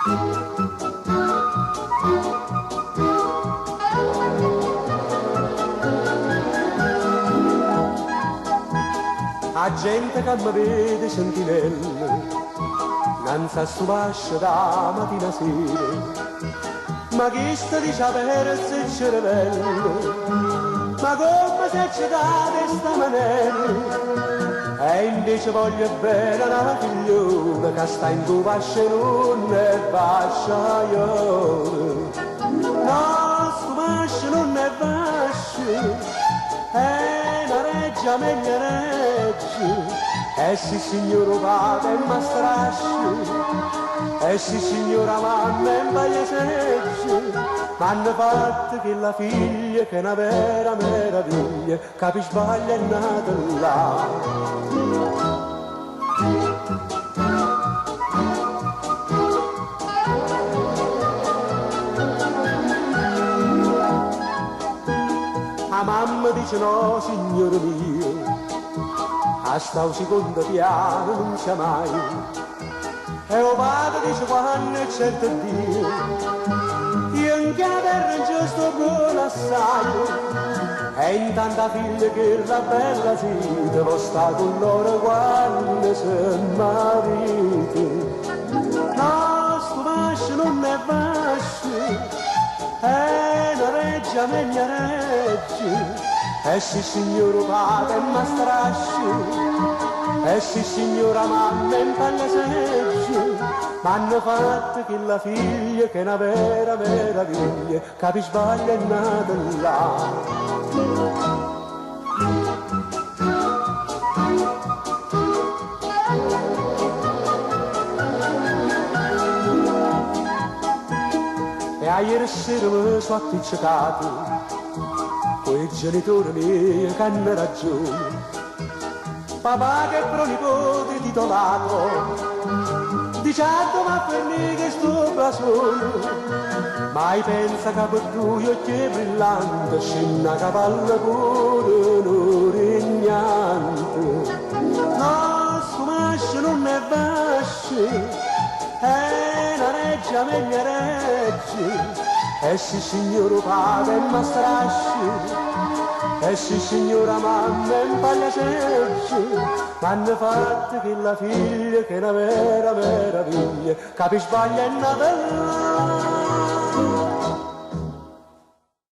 A gente che mi vede sentinelle, non sa subascia da mattina a sera. Ma chi sta dice per se cervello, ma come se ci dà questa maniera? E invece voglio bene una figliuola che sta in tua fascia e non è fascia io. No, stu fascia non è fascia, è una reggia meglio reggia. Sì signora padre e mastrasci, sì signora mamma e pagliasecci, m'hanno fatto che la figlia che è una vera meraviglia, capi sbaglia è nata là. La mamma dice no signore mio, a sta secondo piano non c'è mai. E o padre dice quando c'è Dio, io in terra in giusto buono assai. E intanto la figlia che la bella sita può stare con loro quando si mariti. No, sto fascio non è fascio, è una reggia meglio reggia. Sì signora padre e mastrasci, sì signora mamma e pagliasecci, m'hanno fatto che la figlia che è una vera meraviglia, capi sbaglia è nata là. E a ieri sera mi sono appiccicato quei genitori miei che hanno ragione, papà che pronipote titolato, dicendo ma per me che sto blasone, mai pensa che per tu io che brillante, scenna cavalla pure non regnante. No, sto mascio non è vascio, è una reggia meglio reggia. Sì signora padre e mastrasci, sì signora mamma e pagliasecci, m'hanno fatto che la figlia che è una vera meraviglia, capi sbaglia è nata là.